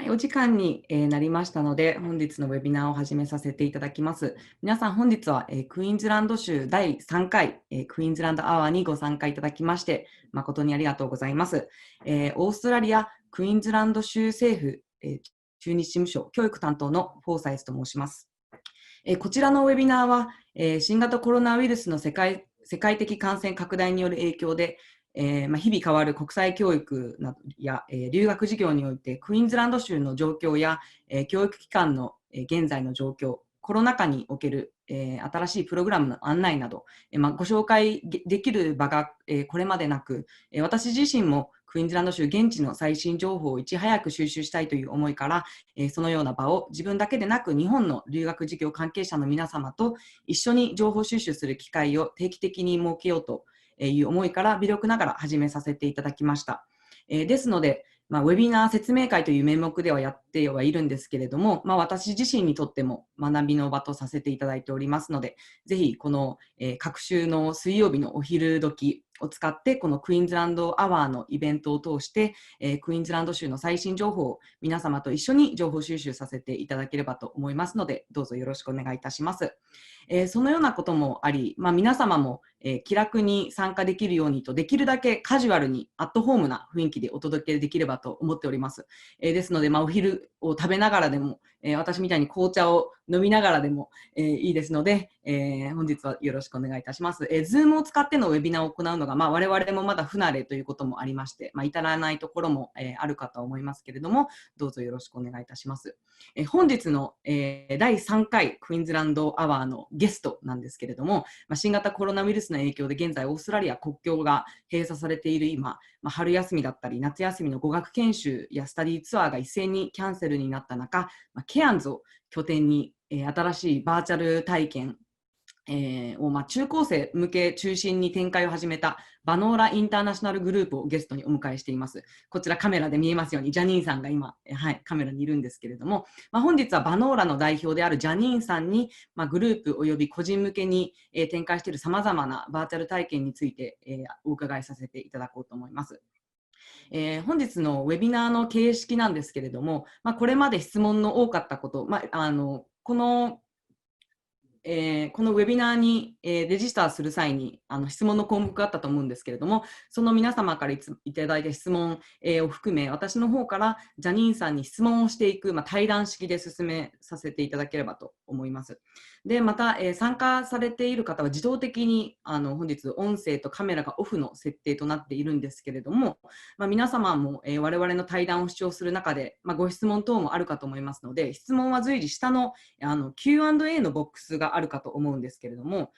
はい、お時間になりましたので、本日のウェビナーを始めさせていただきます。皆さん、本日はクイーンズランド州第3回クイーンズランドアワーにご参加いただきまして、誠にありがとうございます。オーストラリアクイーンズランド州政府駐日事務所教育担当のフォーサイスと申します。こちらのウェビナーは、新型コロナウイルスの世界的感染拡大による影響で、日々変わる国際教育などや、留学事業においてクイーンズランド州の状況や、教育機関の、現在の状況、コロナ禍における、新しいプログラムの案内など、ご紹介できる場が、これまでなく、私自身もクイーンズランド州現地の最新情報をいち早く収集したいという思いから、そのような場を自分だけでなく日本の留学事業関係者の皆様と一緒に情報収集する機会を定期的に設けようという思いから微力ながら始めさせていただきました。ですので、ウェビナー説明会という名目ではやってはいるんですけれども、私自身にとっても学びの場とさせていただいておりますので、ぜひこの、各週の水曜日のお昼時を使って、このクイーンズランドアワーのイベントを通して、クイーンズランド州の最新情報を皆様と一緒に情報収集させていただければと思いますので、どうぞよろしくお願いいたします。そのようなこともあり、皆様も、気楽に参加できるようにと、できるだけカジュアルにアットホームな雰囲気でお届けできればと思っております。ですので、お昼を食べながらでも、私みたいに紅茶を飲みながらでも、いいですので、本日はよろしくお願いいたします。Zoom を使ってのウェビナーを行うのが、我々もまだ不慣れということもありまして、至らないところも、あるかと思いますけれども、どうぞよろしくお願いいたします。本日の、第3回クイーンズランドアワーのゲストなんですけれども、新型コロナウイルスの影響で現在オーストラリア国境が閉鎖されている今、春休みだったり夏休みの語学研修やスタディツアーが一斉にキャンセルになった中、ケアンズを拠点に、新しいバーチャル体験を中高生向け中心に展開を始めたバノーラインターナショナルグループをゲストにお迎えしています。こちらカメラで見えますようにジャニーンさんが今、カメラにいるんですけれども、本日はバノーラの代表であるジャニーンさんに、グループおよび個人向けに、展開しているさまざまなバーチャル体験について、お伺いさせていただこうと思います。本日のウェビナーの形式なんですけれども、これまで質問の多かったこと、このウェビナーに、レジスターする際に質問の項目があったと思うんですけれども、その皆様からいただいた質問、を含め、私の方からジャニーンさんに質問をしていく、対談式で進めさせていただければと思います。で、また、参加されている方は自動的に本日音声とカメラがオフの設定となっているんですけれども、皆様も、我々の対談を視聴する中で、ご質問等もあるかと思いますので、質問は随時下のQ&A のボックスがあるかと思うんですけれども、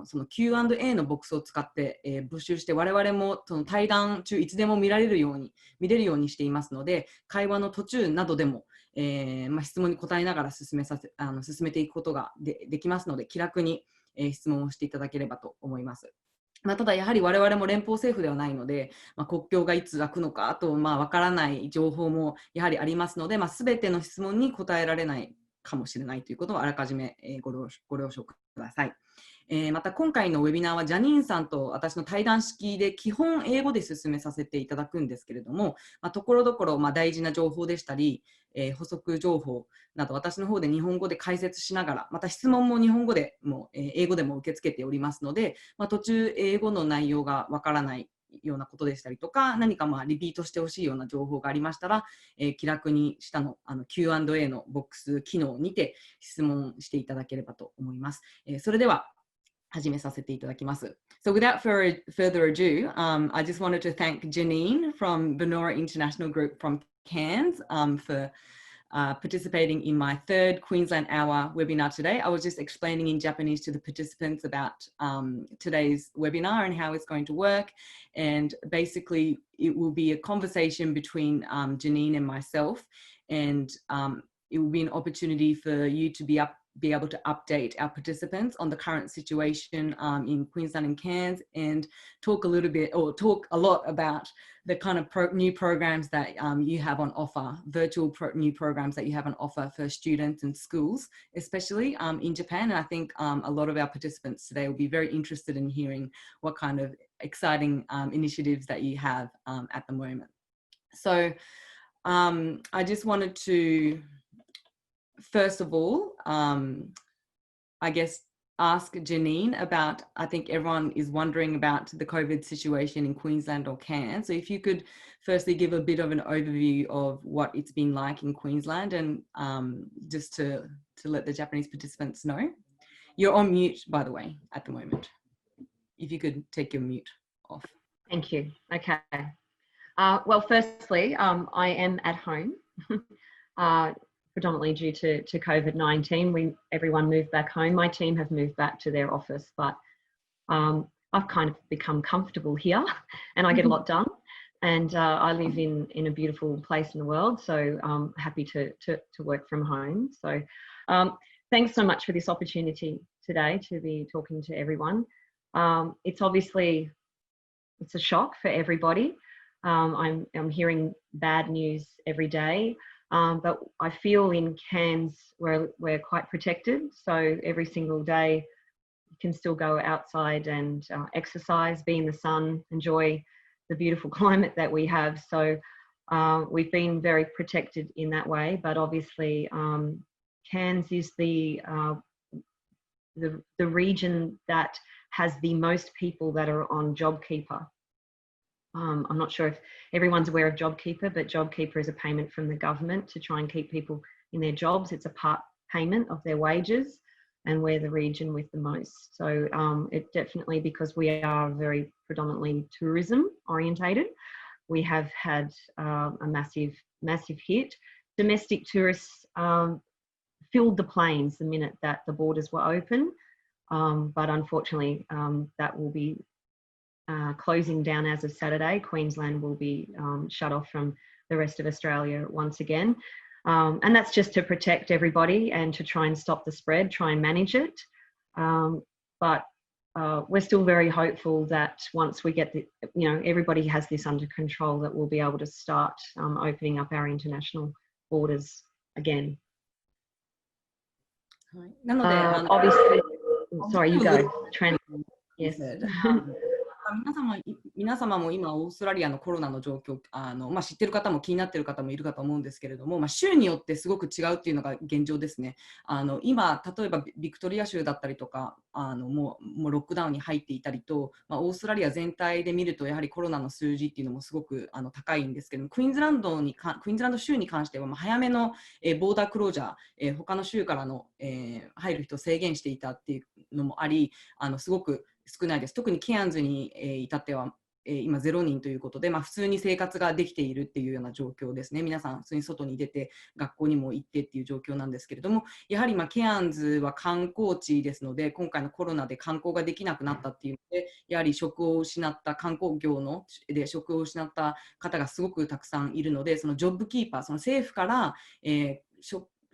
その Q&A のボックスを使って、募集して我々もその対談中いつでも見れるようにしていますので、会話の途中などでも、質問に答えながら進めていくことが できますので、気楽に、質問をしていただければと思います。ただやはり我々も連邦政府ではないので、国境がいつ開くのかとわからない情報もやはりありますので、全ての質問に答えられないかもしれないということをあらかじめご了承ください。また今回のウェビナーはジャニーンさんと私の対談式で基本英語で進めさせていただくんですけれども、ところどころ大事な情報でしたり、補足情報など私の方で日本語で解説しながら、また質問も日本語でも英語でも受け付けておりますので、途中英語の内容がわからないようなことでしたりとか、何かリピートしてほしいような情報がありましたら、気楽に下のQ&A のボックス機能にて質問していただければと思います。それでは始めさせていただきます。So without further ado, I just wanted to thank Janine from Benora International Group from Cairns for participating in my third Queensland Hour webinar today. I was just explaining in Japanese to the participants about today's webinar and how it's going to work. And basically, it will be a conversation between Janine and myself. And it will be an opportunity for you to be able to update our participants on the current situation in Queensland and Cairns, and talk a lot about the kind of new programs that you have on offer, new programs that you have on offer for students and schools, especially in Japan. And I think a lot of our participants today will be very interested in hearing what kind of exciting initiatives that you have at the moment. So I just wanted to, first of all, I guess, ask Janine about, I think everyone is wondering about the COVID situation in Queensland or Cairns. So if you could firstly give a bit of an overview of what it's been like in Queensland, and just to let the Japanese participants know. You're on mute, by the way, at the moment. If you could take your mute off. Thank you. Okay. Well, firstly, I am at home, predominantly due to COVID-19. Everyone moved back home. My team have moved back to their office, but I've kind of become comfortable here, and I get a lot done. And I live in a beautiful place in the world, so I'm happy to work from home. So thanks so much for this opportunity today to be talking to everyone. It's obviously, it's a shock for everybody. I'm hearing bad news every day, but I feel in Cairns we're quite protected. So every single day you can still go outside and exercise, be in the sun, enjoy the beautiful climate that we have. So we've been very protected in that way, but obviously Cairns is the region that has the most people that are on JobKeeper. I'm not sure if everyone's aware of JobKeeper, but JobKeeper is a payment from the government to try and keep people in their jobs. It's a part payment of their wages, and we're the region with the most. So it definitely, because we are very predominantly tourism orientated, we have had a massive hit. Domestic tourists filled the planes the minute that the borders were open, but unfortunately that will be closing down as of Saturday. Queensland will be shut off from the rest of Australia once again. And that's just to protect everybody and to try and stop the spread, try and manage it. But we're still very hopeful that once we get everybody has this under control, that we'll be able to start opening up our international borders again. Obviously, sorry, you go. Yes. 皆様も今オーストラリアのコロナの状況知ってる方も気になってる方もいるかと思うんですけれども、州によってすごく違うっていうのが現状ですね。今例えばビクトリア州だったりとかもうロックダウンに入っていたりと、オーストラリア全体で見るとやはりコロナの数字っていうのもすごく高いんですけども、クイーンズランド州に関しては早めのボーダークロージャー、他の州からの入る人を制限していたっていうのもあり、すごく少ないです。特にケアンズに至っては今0人ということで、普通に生活ができているっていうような状況ですね。皆さん普通に外に出て学校にも行ってっていう状況なんですけれども、やはりケアンズは観光地ですので、今回のコロナで観光ができなくなったっていうので、やはり職を失った観光業で職を失った方がすごくたくさんいるので、そのジョブキーパー、その政府から、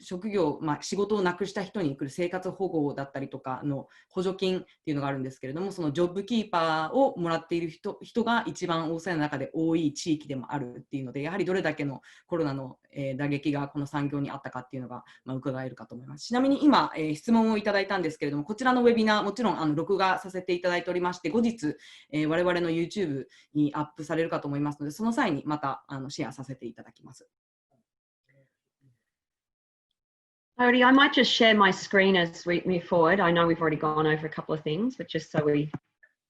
職業、仕事をなくした人に来る生活保護だったりとかの補助金っていうのがあるんですけれども、そのジョブキーパーをもらっている人が一番オーストラリアの中で多い地域でもあるっていうので、やはりどれだけのコロナの打撃がこの産業にあったかっていうのが伺えるかと思います。ちなみに今質問をいただいたんですけれども、こちらのウェビナーもちろん録画させていただいておりまして、後日我々の YouTube にアップされるかと思いますので、その際にまたシェアさせていただきます。Alrighty, I might just share my screen as we move forward. I know we've already gone over a couple of things, but just so we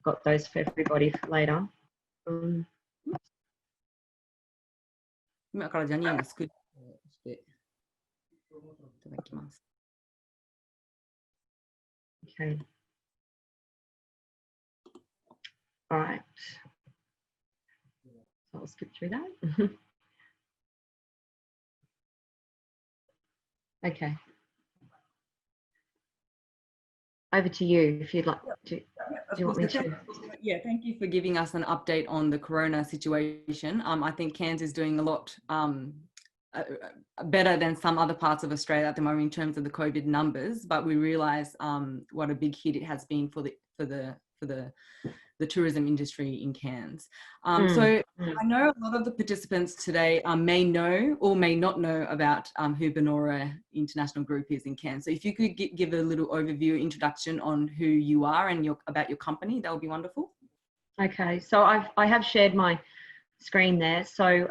got those for everybody for later. 今からジャニーンがスクリーンをしていただきます。Okay. All right. So I'll skip through that. Okay. Over to you if you'd like to. Do you want me to? Yeah, thank you for giving us an update on the corona situation. I think Cairns is doing a lot better than some other parts of Australia at the moment in terms of the COVID numbers, but we realise what a big hit it has been for the tourism industry in Cairns. So I know a lot of the participants today may know or may not know about who Banoora International Group is in Cairns. So if you could give a little overview, introduction on who you are and about your company, that would be wonderful. Okay, so I have shared my screen there. So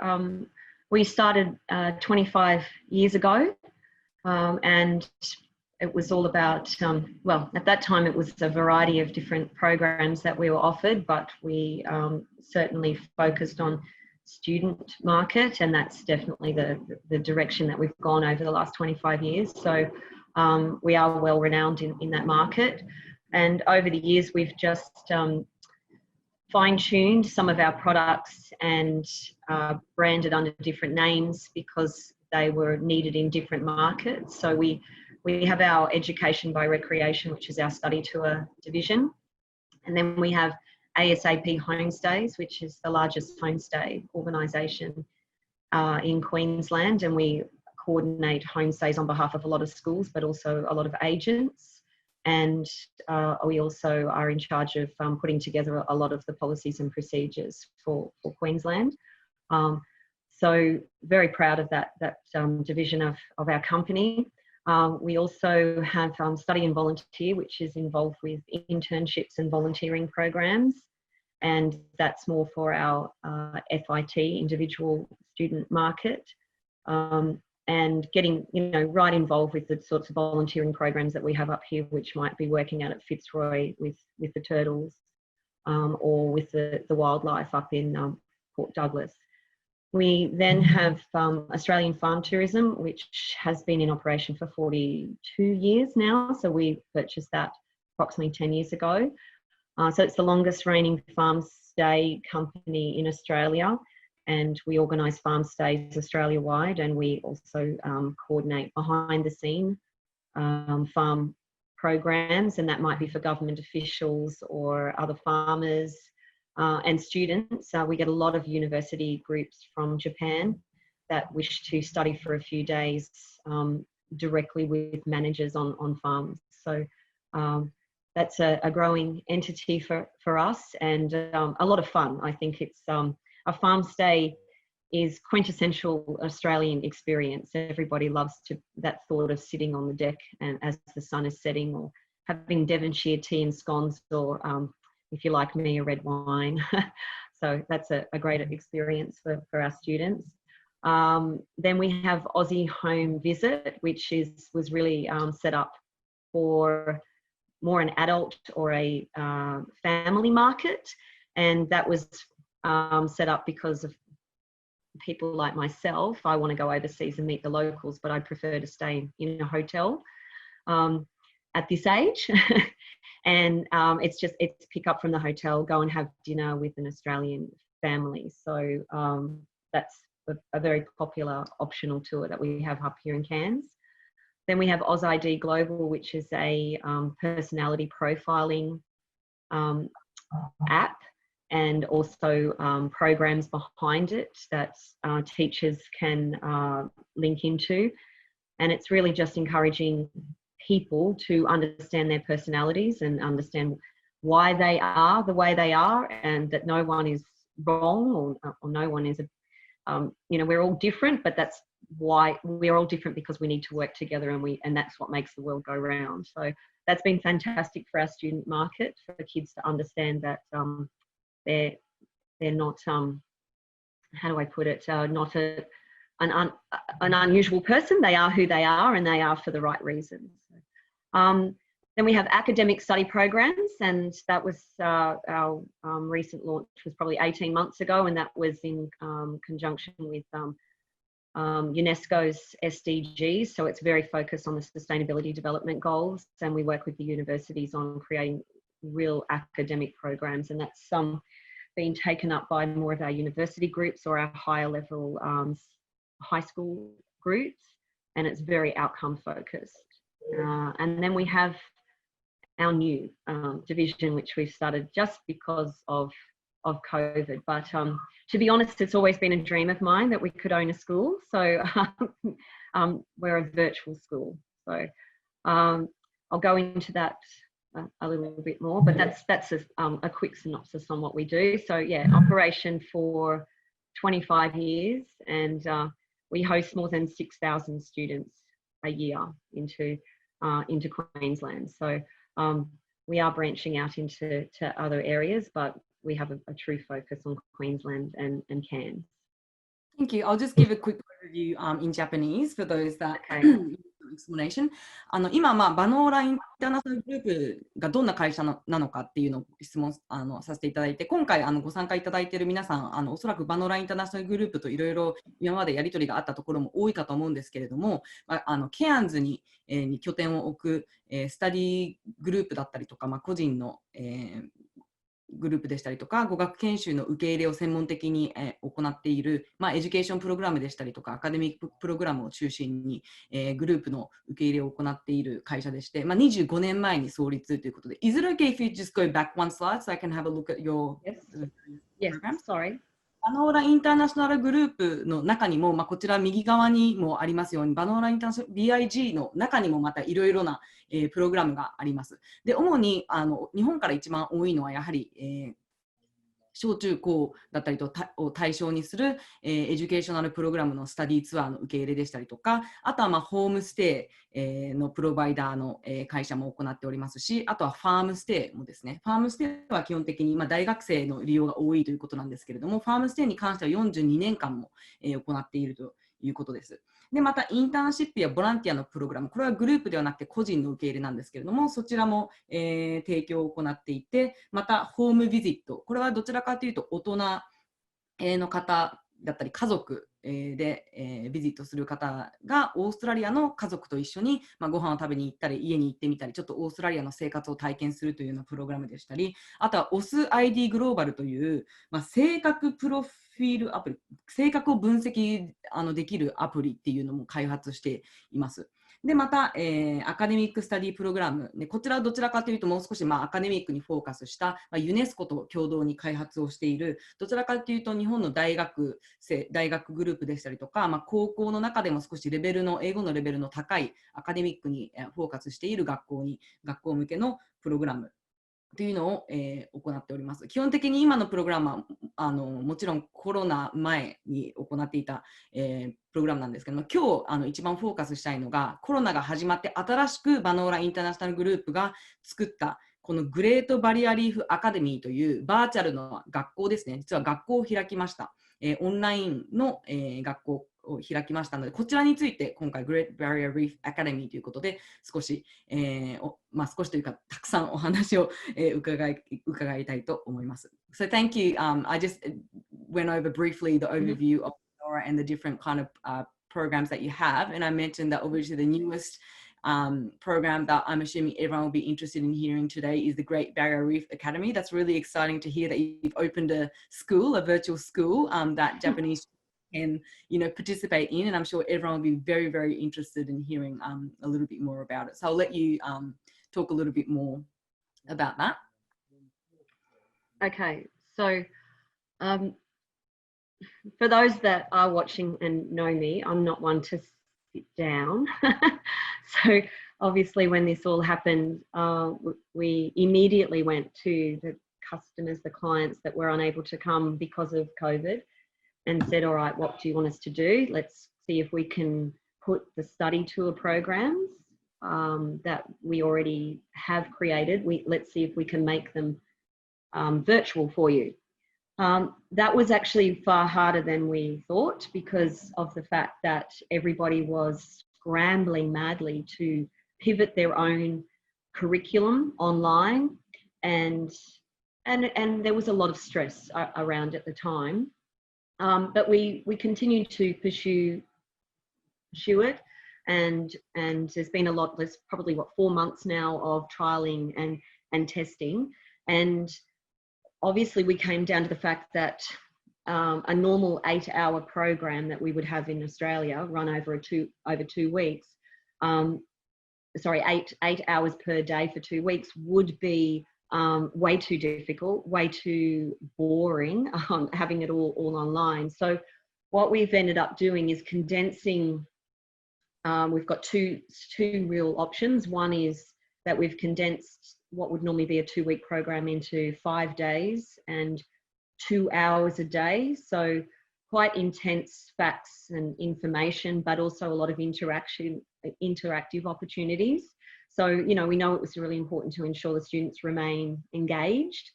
we started 25 years ago, and it was all about, well, at that time it was a variety of different programs that we were offered, but we certainly focused on student market, and that's definitely the direction that we've gone over the last 25 years. So we are well renowned in that market. And over the years, we've just fine-tuned some of our products and branded under different names because they were needed in different markets. So we have our education by recreation, which is our study tour division. And then we have ASAP Homestays, which is the largest homestay organisation in Queensland. And we coordinate homestays on behalf of a lot of schools, but also a lot of agents. And we also are in charge of putting together a lot of the policies and procedures for Queensland. So very proud of that division of our company. We also have Study and Volunteer, which is involved with internships and volunteering programs. And that's more for our FIT, individual student market. And getting, right involved with the sorts of volunteering programs that we have up here, which might be working out at Fitzroy with the turtles or with the wildlife up in Port Douglas. We then have Australian Farm Tourism, which has been in operation for 42 years now. So we purchased that approximately 10 years ago. So it's the longest reigning farm stay company in Australia. And we organise farm stays Australia-wide, and we also coordinate behind-the-scene farm programs, and that might be for government officials or other farmers and students. We get a lot of university groups from Japan that wish to study for a few days directly with managers on farms. So that's a growing entity for us, and a lot of fun. I think it's a farm stay is quintessential Australian experience. Everybody loves that thought of sitting on the deck and as the sun is setting, or having Devonshire tea and scones, or if you're like me, a red wine. So that's a great experience for our students. Then we have Aussie Home Visit, which was really set up for more an adult or a family market, and that was set up because of people like myself. I want to go overseas and meet the locals, but I prefer to stay in a hotel at this age. And it's pick up from the hotel, go and have dinner with an Australian family. So that's a very popular optional tour that we have up here in Cairns. Then we have AusID Global, which is a personality profiling app, and also programs behind it that teachers can link into. And it's really just encouraging people to understand their personalities and understand why they are the way they are, and that no one is wrong or no one is, we're all different, but that's why we're all different, because we need to work together, and that's what makes the world go round. So that's been fantastic for our student market, for kids to understand that they're not, how do I put it, not an unusual person. They are who they are, and they are for the right reasons. Then we have academic study programs, and that was our recent launch was probably 18 months ago, and that was in conjunction with UNESCO's SDGs. So it's very focused on the sustainability development goals, and we work with the universities on creating real academic programs, and that's being taken up by more of our university groups or our higher level high school groups, and it's very outcome focused. And then we have our new division, which we've started just because of COVID, but to be honest, it's always been a dream of mine that we could own a school. So we're a virtual school, so I'll go into that a little bit more, but that's a quick synopsis on what we do. So yeah, operation for 25 years, and we host more than 6,000 students a year into Queensland. So we are branching out into other areas, but we have a true focus on Queensland and Cairns. Thank you. I'll just give a quick overview in Japanese for those that explanation. 今、バノーラインターナショナルグループがどんな会社なのかっていうのを質問させていただいて、今回ご参加いただいている皆さん、おそらくバノーラインターナショナルグループといろいろ今までやり取りがあったところも多いかと思うんですけれども、ケアンズに拠点を置くスタディグループだったりとか、個人のグループでしたりとか、語学研修の受け入れを専門的に行っている、エデュケーションプログラムでしたりとか、アカデミックプログラムを中心に、グループの受け入れを行っている会社でして、25年前に創立ということで、Is it okay if you just go back one slide so I can have a look at your Yes, sorry. バノーラインターナショナルグループの中にも、こちら右側にもありますように、バノーラインターナショナル BIG の中にもまたいろいろな、プログラムがあります。で、主に日本から一番多いのはやはり、小中高だったりとを対象にする、エデュケーショナルプログラムのスタディツアーの受け入れでしたりとか、あとはホームステイ、のプロバイダーの、会社も行っておりますし、あとはファームステイもですね、ファームステイは基本的に、大学生の利用が多いということなんですけれども、ファームステイに関しては42年間も、行っているということです。で、またインターンシップやボランティアのプログラム、これはグループではなくて個人の受け入れなんですけれども、そちらも、提供を行っていて、またホームビジット、これはどちらかというと大人の方だったり家族でビジットする方がオーストラリアの家族と一緒にご飯を食べに行ったり家に行ってみたりちょっとオーストラリアの生活を体験するというようなプログラムでしたり、あとは OSID グローバルという、性格プロフィールアプリ、性格を分析できるアプリっていうのも開発しています。で、また、アカデミックスタディプログラム、こちらはどちらかというともう少し、アカデミックにフォーカスした、ユネスコと共同に開発をしている、どちらかというと日本の大学グループでしたりとか、高校の中でも少し英語のレベルの高いアカデミックにフォーカスしている学校向けのプログラムというのを、行っております。基本的に今のプログラムはもちろんコロナ前に行っていた、プログラムなんですけども、今日一番フォーカスしたいのがコロナが始まって新しくバノーラインターナショナルグループが作ったこのグレートバリアリーフアカデミーというバーチャルの学校ですね。実は学校を開きました。オンラインの、学校を開きましたので、こちらについて今回 Great Barrier Reef Academy ということで少し、少しというかたくさんお話を、伺いたいと思います。So thank you. I just went over briefly the overview of NORA and the different kind of programs that you have, and I mentioned that obviously the newest program that I'm assuming everyone will be interested in hearing today is the Great Barrier Reef Academy. That's really exciting to hear that you've opened a virtual school that Japanese can, participate in, and I'm sure everyone will be very, very interested in hearing a little bit more about it. So I'll let you talk a little bit more about that. Okay, so for those that are watching and know me, I'm not one to sit down. So obviously when this all happened, we immediately went to the customers, the clients that were unable to come because of COVID and said, all right, what do you want us to do? Let's see if we can put the study tour programs that we already have created. Let's see if we can make them virtual for you. That was actually far harder than we thought because of the fact that everybody was scrambling madly to pivot their own curriculum online, and there was a lot of stress around at the time. But we continued to pursue it, and there's been there's probably 4 months now of trialing and testing, and obviously we came down to the fact that a normal 8-hour program that we would have in Australia run over 2 weeks, 8 hours per day for 2 weeks would be way too difficult, way too boring, having it all online. So what we've ended up doing is condensing. We've got two real options. One is that we've condensed what would normally be a 2-week program into 5 days and 2 hours a day. So quite intense facts and information, but also a lot of interactive opportunities. So, we know it was really important to ensure the students remain engaged.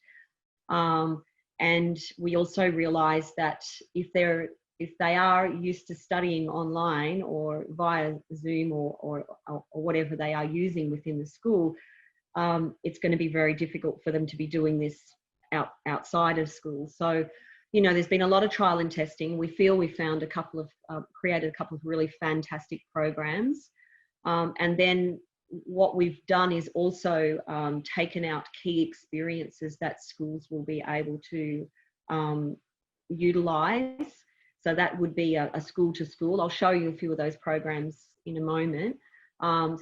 And we also realised that if they're if they are used to studying online or via Zoom or whatever they are using within the school, it's going to be very difficult for them to be doing this outside of school. So, you know, there's been a lot of trial and testing. We feel we found created a couple of really fantastic programs. And then what we've done is also taken out key experiences that schools will be able to utilize. So that would be a school to school. I'll show you a few of those programs in a moment.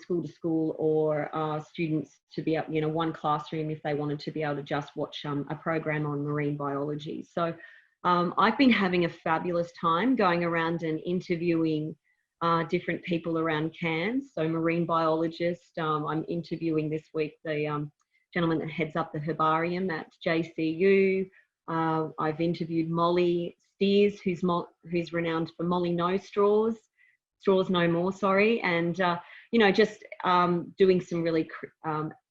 School to school, or students to be able, you know, one classroom if they wanted to be able to just watch a program on marine biology. So I've been having a fabulous time going around and interviewing different people around Cairns. So marine biologists, I'm interviewing this week the gentleman that heads up the herbarium at JCU. I've interviewed Molly Steers, who's renowned for Molly No Straws No More, sorry, and you know, just doing some really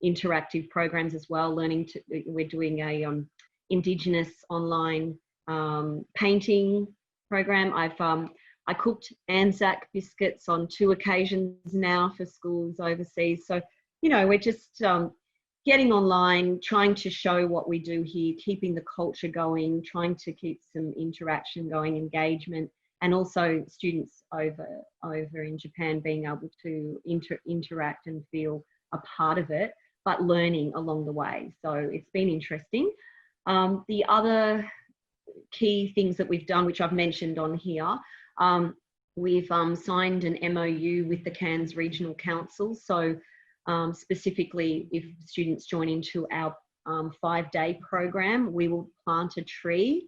interactive programs as well. We're doing a Indigenous online painting program. I cooked Anzac biscuits on 2 occasions now for schools overseas. So, you know, we're just getting online, trying to show what we do here, keeping the culture going, trying to keep some interaction going, engagement, and also students over in Japan being able to interact and feel a part of it, but learning along the way. So it's been interesting. The other key things that we've done, which I've mentioned on here, we've signed an MOU with the Cairns Regional Council. So specifically, if students join into our 5-day program, we will plant a tree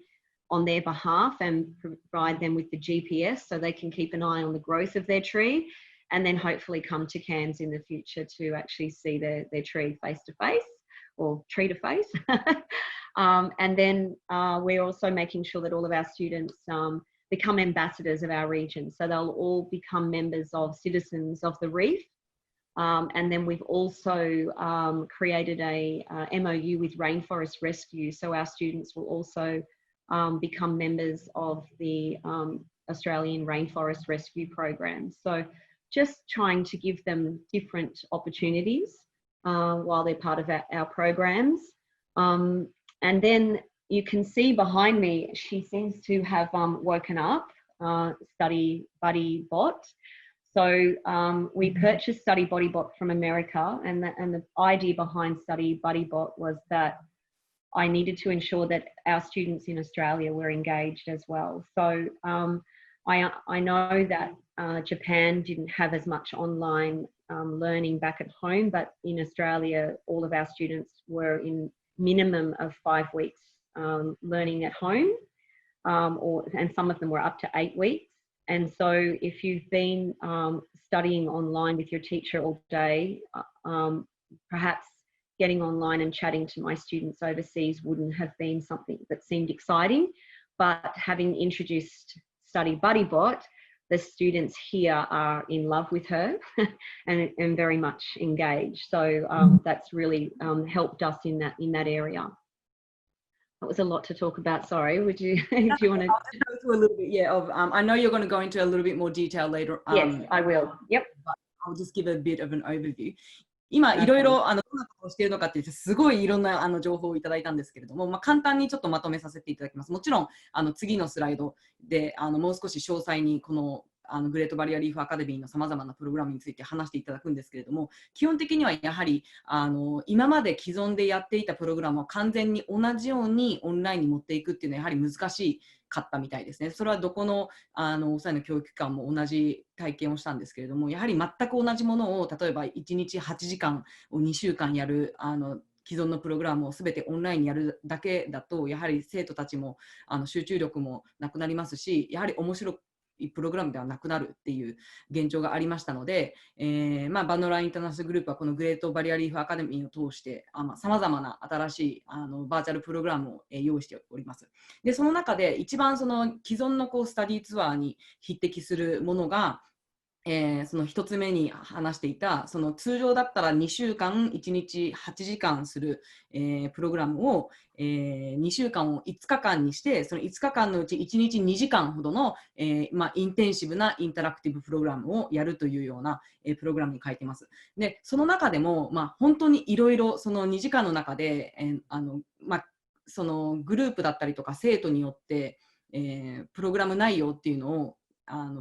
on their behalf and provide them with the GPS so they can keep an eye on the growth of their tree, and then hopefully come to Cairns in the future to actually see their tree face to face, or tree to face. And then we're also making sure that all of our students become ambassadors of our region. So they'll all become members of Citizens of the Reef. And then we've also created a MOU with Rainforest Rescue. So our students will also become members of the Australian Rainforest Rescue Program. So just trying to give them different opportunities while they're part of our programs. And then you can see behind me, she seems to have woken up, Study Buddy Bot. So we purchased Study Buddy Bot from America, and the idea behind Study Buddy Bot was that I needed to ensure that our students in Australia were engaged as well. So I know that Japan didn't have as much online learning back at home, but in Australia, all of our students were in minimum of 5 weeks learning at home, and some of them were up to 8 weeks. And so if you've been studying online with your teacher all day, perhaps getting online and chatting to my students overseas wouldn't have been something that seemed exciting. But having introduced Study Buddy Bot, the students here are in love with her and very much engaged. So that's really helped us in that area. That was a lot to talk about. Sorry, would you, do you want to? I'll just go through a little bit, yeah, of, I know you're going to go into a little bit more detail later. Yes, I will. Yep. I'll just give a bit of an overview. 今いろいろどんなことをしているのかっていうすごいいろんな情報をいただいたんですけれども、簡単にちょっとまとめさせていただきます。もちろん次のスライドでもう少し詳細にこのグレートバリアリーフアカデミーのさまざまなプログラムについて話していただくんですけれども、基本的にはやはり今まで既存でやっていたプログラムを完全に同じようにオンラインに持っていくっていうのはやはり難しかったみたいですね。それはどこのAussieの教育機関も同じ体験をしたんですけれども、やはり全く同じものを例えば1日8時間を2週間やる既存のプログラムをすべてオンラインにやるだけだと、やはり生徒たちも集中力もなくなりますし、やはり面白いプログラムではなくなるっていう現状がありましたので、バノーラインターナショナルグループはこのグレートバリアリーフアカデミーを通してさまざまな新しいバーチャルプログラムを用意しております。でその中で一番その既存のスタディツアーに匹敵するものがその1つ目に話していた、その通常だったら2週間1日8時間する、プログラムを、2週間を5日間にして、その5日間のうち1日2時間ほどの、インテンシブなインタラクティブプログラムをやるというような、プログラムに書いています。で、その中でも、本当にいろいろその2時間の中で、そのグループだったりとか生徒によって、プログラム内容っていうのを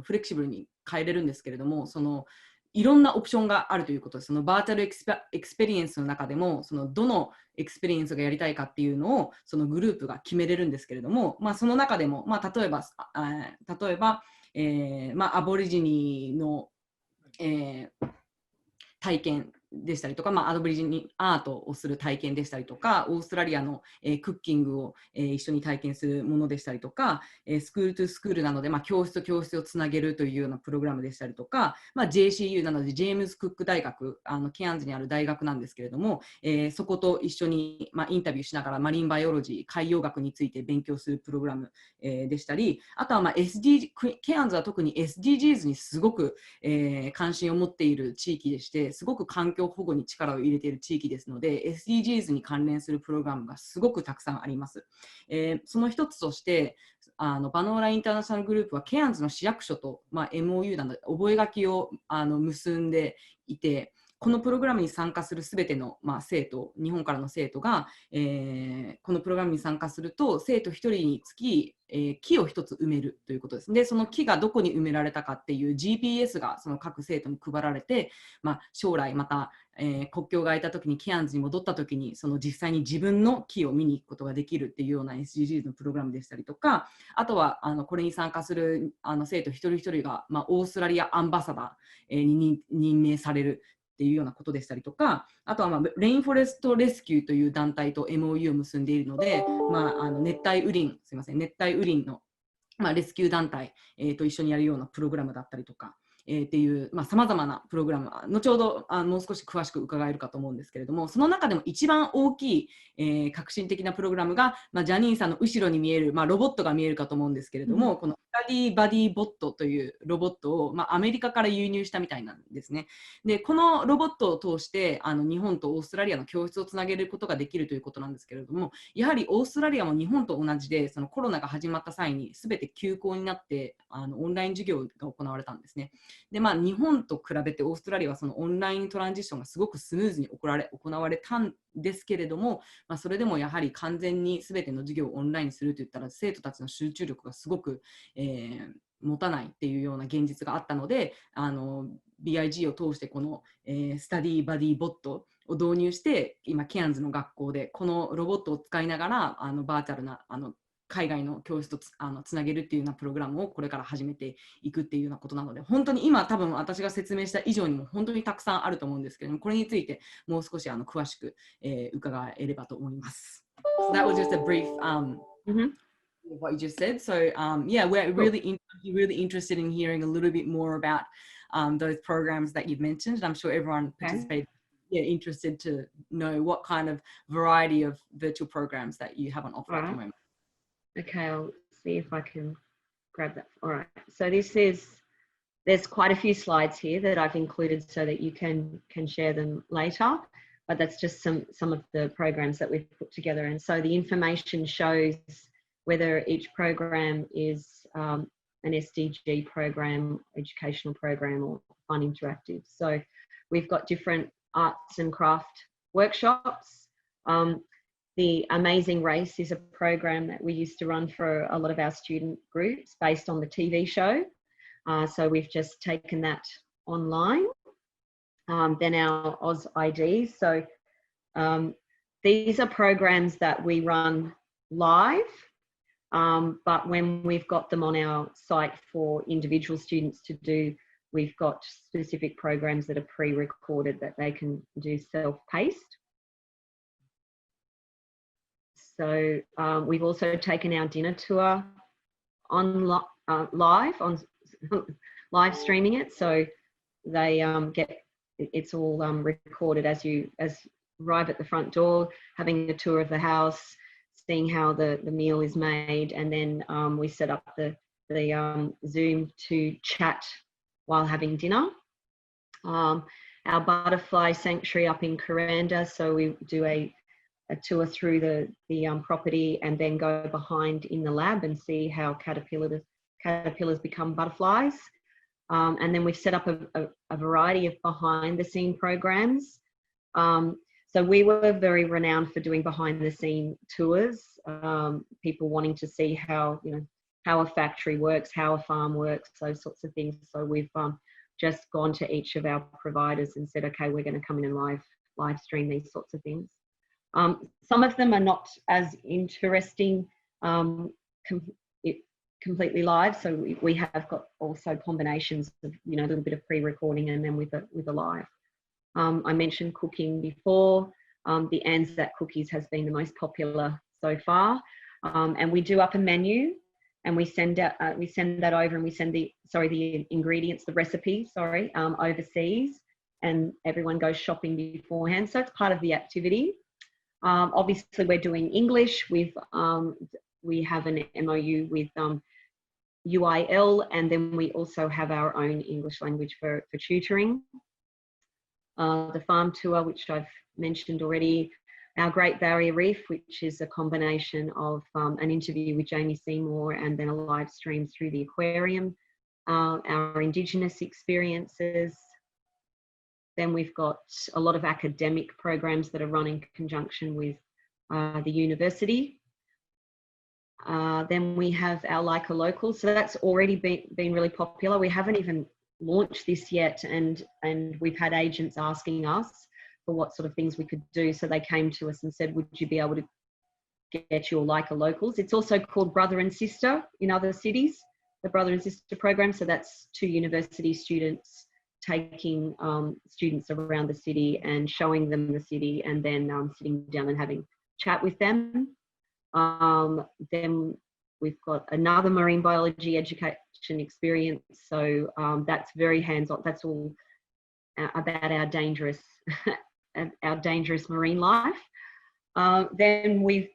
フレキシブルに変えれるんですけれども、そのいろんなオプションがあるということです。そのバーチャルエクスペリエンスの中でも、そのどのエクスペリエンスがやりたいかっていうのをそのグループが決めれるんですけれども、その中でも、例えば、アボリジニの、体験でしたりとか、アドボリジニアートをする体験でしたりとか、オーストラリアの、クッキングを、一緒に体験するものでしたりとか、スクールトゥスクールなので、教室と教室をつなげるというようなプログラムでしたりとか、JCU なのでジェームズ・クック大学、ケアンズにある大学なんですけれども、そこと一緒に、インタビューしながらマリンバイオロジー、海洋学について勉強するプログラム、でしたり、あとは、ケアンズは特に SDGs にすごく、関心を持っている地域でして、すごく環境保護に力を入れている地域ですので、SDGs に関連するプログラムがすごくたくさんあります。その一つとして、バノーラインターナショナルグループはケアンズの市役所と、MOU などで覚書を結んでいて、このプログラムに参加するすべての、生徒、日本からの生徒が、このプログラムに参加すると、生徒1人につき、木を1つ埋めるということです。で、その木がどこに埋められたかっていう GPS がその各生徒に配られて、将来また、国境が開いたときにケアンズに戻ったときに、その実際に自分の木を見に行くことができるっていうような SDGs のプログラムでしたりとか、あとはこれに参加する生徒一人一人が、オーストラリアアンバサダーに任命されるっていうようなことでしたりとか、あとは、レインフォレストレスキューという団体と MOU を結んでいるので、熱帯雨林の、レスキュー団体、と一緒にやるようなプログラムだったりとか、っていうさまざまなプログラム、後ほどもう少し詳しく伺えるかと思うんですけれども、その中でも一番大きい、革新的なプログラムが、ジャニーさんの後ろに見える、ロボットが見えるかと思うんですけれども、このスタディバディボットというロボットを、アメリカから輸入したみたいなんですね。で、このロボットを通して日本とオーストラリアの教室をつなげることができるということなんですけれども、やはりオーストラリアも日本と同じで、そのコロナが始まった際に全て休校になってオンライン授業が行われたんですね。で、日本と比べてオーストラリアはそのオンライントランジションがすごくスムーズに行われたんですけれども、それでもやはり完全に全ての授業をオンラインにするといったら生徒たちの集中力がすごく、持たないっていうような現実があったので、BIG を通してこの、スタディバディボットを導入して、今ケアンズの学校でこのロボットを使いながらバーチャルな海外の教室とつなげるっていうようなプログラムをこれから始めていくっていうようなことなので、本当に今多分私が説明した以上にも本当にたくさんあると思うんですけれども、これについてもう少し詳しく、伺えればと思います。So that was just a brief of what you just said. So yeah, we're really interested in hearing a little bit more about those programs that you've mentioned. I'm sure everyone participated. Yeah, interested to know what kind of variety of virtual programs that you have on offer at the moment. Okay, I'll see if I can grab that. All right, so there's quite a few slides here that I've included so that you can share them later, but that's just some of the programs that we've put together. And so the information shows whether each program is an SDG program, educational program, or fun interactive. So we've got different arts and craft workshops. The Amazing Race is a program that we used to run for a lot of our student groups based on the TV show. So we've just taken that online. Then our Oz IDs. So these are programs that we run live, but when we've got them on our site for individual students to do, we've got specific programs that are pre-recorded that they can do self-paced. So we've also taken our dinner tour on live streaming it. So they it's all recorded as you arrive at the front door, having a tour of the house, seeing how the meal is made, and then we set up the Zoom to chat while having dinner. Our butterfly sanctuary up in Kuranda, so we do a tour through the property and then go behind in the lab and see how caterpillars become butterflies. And then we've set up a variety of behind the scene programs. So we were very renowned for doing behind the scene tours, people wanting to see how a factory works, how a farm works, those sorts of things. So we've just gone to each of our providers and said, okay, we're going to come in and live stream these sorts of things. Some of them are not as interesting completely live, so we have got also combinations of a little bit of pre-recording and then with a live. I mentioned cooking before. The Anzac cookies has been the most popular so far, and we do up a menu. And we send that over, and we send the ingredients, the recipe, overseas, and everyone goes shopping beforehand. So it's part of the activity. Obviously, we're doing English. We have an MOU with UIL, and then we also have our own English language for tutoring. The farm tour, which I've mentioned already. Our Great Barrier Reef, which is a combination of an interview with Jamie Seymour and then a live stream through the aquarium. Our Indigenous experiences. Then we've got a lot of academic programs that are run in conjunction with the university. Then we have our Like a Local. So that's already been really popular. We haven't even launched this yet, and we've had agents asking us for what sort of things we could do. So they came to us and said, would you be able to get your Like a Locals? It's also called Brother and Sister in other cities, the Brother and Sister program. So that's 2 university students taking students around the city and showing them the city, and then sitting down and having a chat with them. Then we've got another marine biology education experience. So that's very hands-on. That's all about our dangerous marine life. Then we've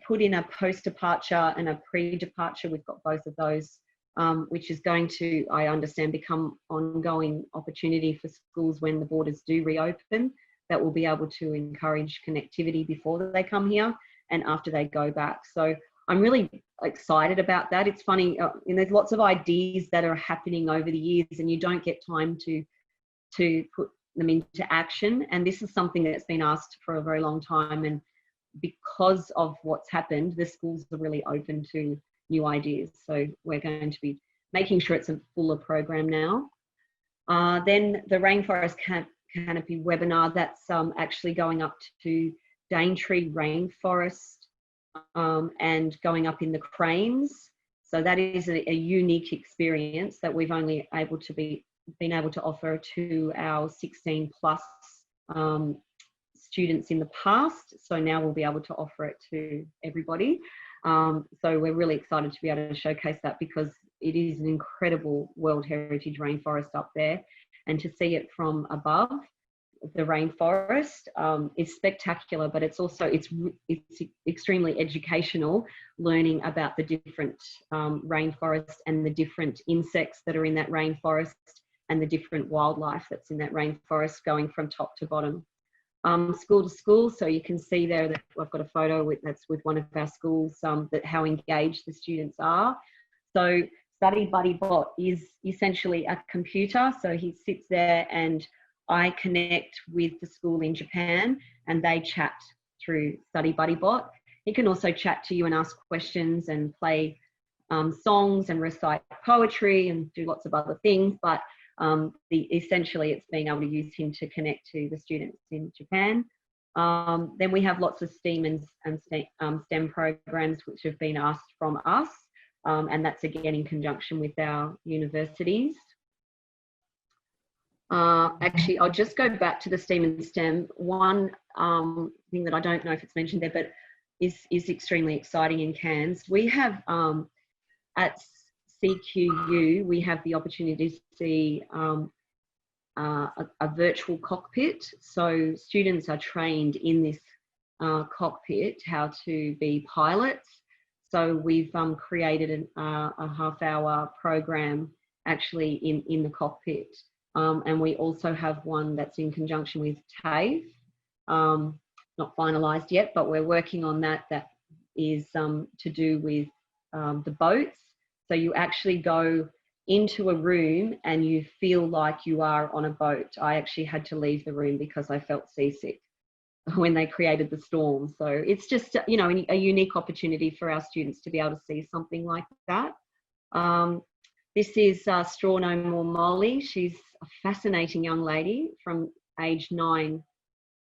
put in a post-departure and a pre-departure. We've got both of those, which is going to, I understand, become ongoing opportunity for schools when the borders do reopen. That will be able to encourage connectivity before they come here and after they go back. So I'm really excited about that. It's funny, there's lots of ideas that are happening over the years, and you don't get time to put them into action. And this is something that's been asked for a very long time. And because of what's happened, the schools are really open to new ideas. So we're going to be making sure it's a fuller program now. Then the Rainforest Canopy webinar, that's actually going up to Daintree Rainforest and going up in the Cranes. So that is a unique experience that we've only been able to offer to our 16 plus students in the past. So now we'll be able to offer it to everybody. So we're really excited to be able to showcase that, because it is an incredible World Heritage rainforest up there, and to see it from above the rainforest is spectacular, but it's also it's extremely educational, learning about the different rainforest and the different insects that are in that rainforest and the different wildlife that's in that rainforest, going from top to bottom. School to school, so you can see there that I've got a photo that's with one of our schools, that how engaged the students are. So Study Buddy Bot is essentially a computer, so he sits there and I connect with the school in Japan and they chat through Study Buddy Bot. He can also chat to you and ask questions and play songs and recite poetry and do lots of other things, but essentially it's being able to use him to connect to the students in Japan. Then we have lots of STEAM and STEM programs which have been asked from us, and that's again in conjunction with our universities. Actually, I'll just go back to the STEAM and STEM. One thing that I don't know if it's mentioned there, but is extremely exciting in Cairns. We have at CQU, we have the opportunity to see a virtual cockpit. So students are trained in this cockpit how to be pilots. So we've created a half-hour program actually in the cockpit. And we also have one that's in conjunction with TAFE, not finalised yet, but we're working on that. That is to do with the boats. So you actually go into a room and you feel like you are on a boat. I actually had to leave the room because I felt seasick when they created the storm. So it's just, you know, a unique opportunity for our students to be able to see something like that. This is Straw No More Molly. She's a fascinating young lady from age 9,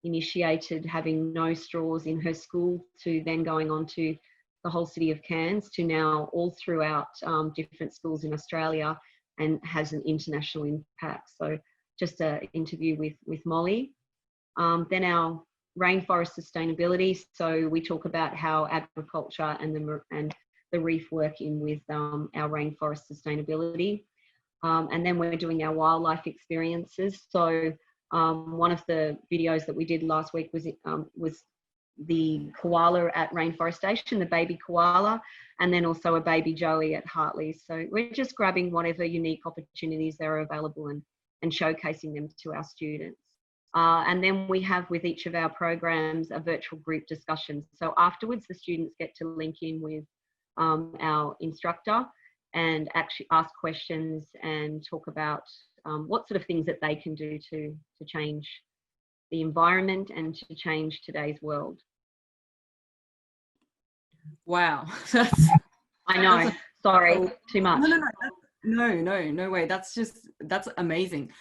initiated having no straws in her school, to then going on to the whole city of Cairns, to now all throughout different schools in Australia, and has an international impact. So just an interview with Molly. Then our Rainforest Sustainability. So we talk about how agriculture and the reef work in with our rainforest sustainability. And then we're doing our wildlife experiences. So one of the videos that we did last week was the koala at Rainforest Station, the baby koala, and then also a baby joey at Hartley. So we're just grabbing whatever unique opportunities that are available and showcasing them to our students. And then we have with each of our programs a virtual group discussion. So afterwards, the students get to link in with our instructor and actually ask questions and talk about what sort of things that they can do to change the environment and to change today's world. Wow. I know. Sorry, too much. No way. That's amazing.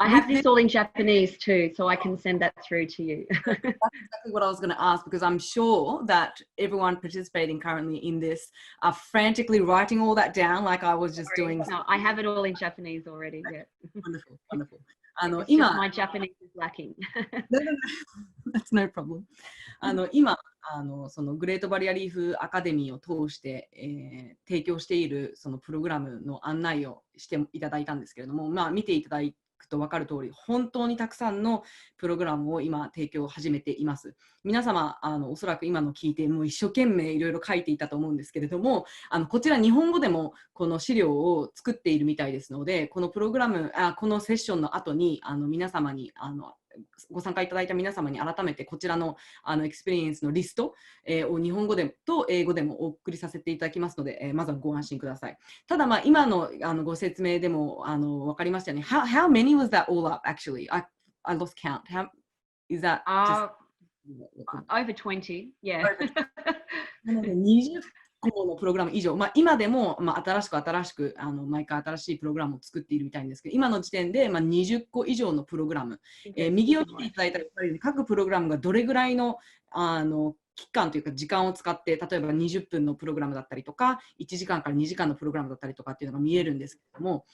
I have this all in Japanese too, so I can send that through to you. That's exactly what I was going to ask, because I'm sure that everyone participating currently in this are frantically writing all that down, like I was just doing. No, I have it all in Japanese already. Yeah. Wonderful. Just my Japanese is lacking. No, that's no problem. 今そのグレートバリアリーフアカデミーを通して、提供しているそのプログラムの案内をしていただいたんですけれども、見ていただくと分かる通り、本当にたくさんのプログラムを今提供を始めています。皆様おそらく今の聞いてもう一生懸命いろいろ書いていたと思うんですけれども、こちら日本語でもこの資料を作っているみたいですので、このプログラムこのセッションの後に皆様にご参加いただいた皆様に改めてこちらのエクスペリエンスのリスト、を日本語でと英語でもお送りさせていただきますので、まずはご安心ください。ただ今のご説明でも分かりましたよね。How many was that all up actually? I lost count. How is that? Over 20, yeah. なので20個のプログラム以上、今でも、新しく毎回新しいプログラムを作っているみたいんですけど、今の時点で、20個以上のプログラム、右を見ていただいたら各プログラムがどれぐらいの期間というか時間を使って、例えば20分のプログラムだったりとか1時間から2時間のプログラムだったりとかっていうのが見えるんですけども、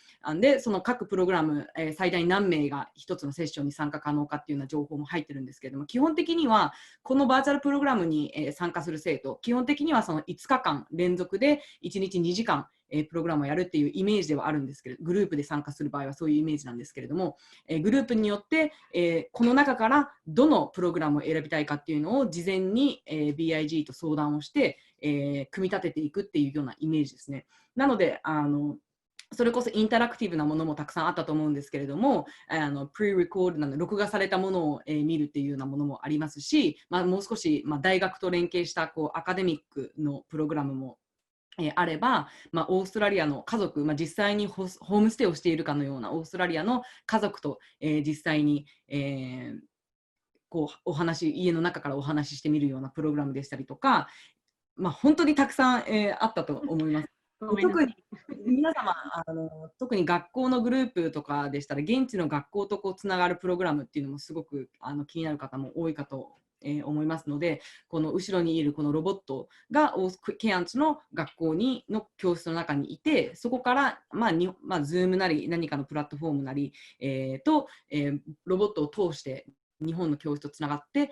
でその各プログラム、最大何名が1つのセッションに参加可能かっていうような情報も入ってるんですけれども、基本的にはこのバーチャルプログラムに参加する生徒、基本的にはその5日間連続で1日2時間プログラムをやるっていうイメージではあるんですけど、グループで参加する場合はそういうイメージなんですけれども、グループによって、この中からどのプログラムを選びたいかっていうのを事前に、BIG と相談をして、組み立てていくっていうようなイメージですね。なのでそれこそインタラクティブなものもたくさんあったと思うんですけれども、pre-record なので録画されたものを、見るっていうようなものもありますし、もう少し、大学と連携したアカデミックのプログラムもあれば、オーストラリアの家族、実際にホームステイをしているかのようなオーストラリアの家族と、実際に、家の中からお話ししてみるようなプログラムでしたりとか、本当にたくさん、あったと思います。特に皆様特に学校のグループとかでしたら、現地の学校とつながるプログラムっていうのもすごく気になる方も多いかと思いますので、この後ろにいるこのロボットがケアンズの学校の教室の中にいて、そこからZoom なり何かのプラットフォームなり、ロボットを通して日本の教室とつながって、